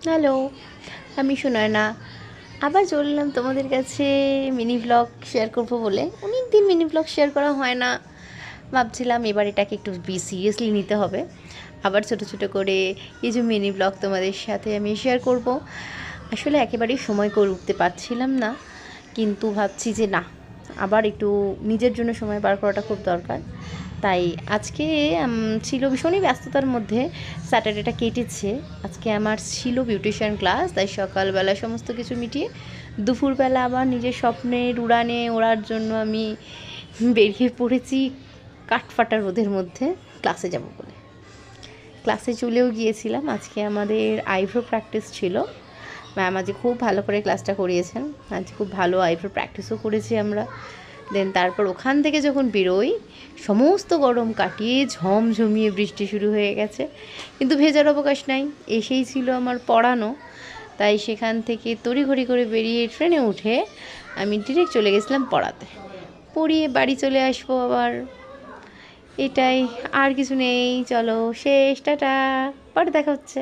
Hello, আমি সুনয়না। আবার চললাম তোমাদের কাছে মিনি ব্লগ শেয়ার করবো বলে। অনেক দিন মিনি ব্লগ শেয়ার করা হয় না, ভাবছিলাম এবার এটাকে একটু সিরিয়াসলি নিতে হবে। আবার ছোট ছোট করে কিছু মিনি ব্লগ তোমাদের সাথে আমি শেয়ার করব। আসলে একেবারেই সময় করে উঠতে পারছিলাম না, কিন্তু ভাবছি যে না, আবার একটু নিজের জন্য সময় বার করাটা খুব দরকার। তাই আজকে ছিল ভীষণই ব্যস্ততার মধ্যে স্যাটারডেটা কেটেছে। আজকে আমার ছিল বিউটিশিয়ান ক্লাস, তাই সকালবেলা সমস্ত কিছু মিটিয়ে দুপুরবেলা আবার নিজের স্বপ্নের উড়ানে ওড়ার জন্য আমি বেরিয়ে পড়েছি কাঠফাটা রোদের মধ্যে ক্লাসে যাব বলে। ক্লাসে চলেও গিয়েছিলাম। আজকে আমাদের আইব্রো প্র্যাকটিস ছিল। ম্যাম আজ খুব ভালো করে ক্লাসটা করিয়েছেন। আজ খুব ভালো আইব্রো প্র্যাকটিসও করেছি আমরা। দেন তারপর ওখান থেকে যখন বেরোই, সমস্ত গরম কাটিয়ে ঝমঝমিয়ে বৃষ্টি শুরু হয়ে গেছে, কিন্তু ভেজার অবকাশ নাই। এসেই ছিল আমার পড়ানো, তাই সেখান থেকে তড়িঘড়ি করে বেরিয়ে ট্রেনে উঠে আমি ডিরেক্ট চলে গেছিলাম পড়াতে। পড়িয়ে বাড়ি চলে আসবো আবার, এটাই। আর কিছু নেই, চলো শেষ, টাটা, পরে দেখা হচ্ছে।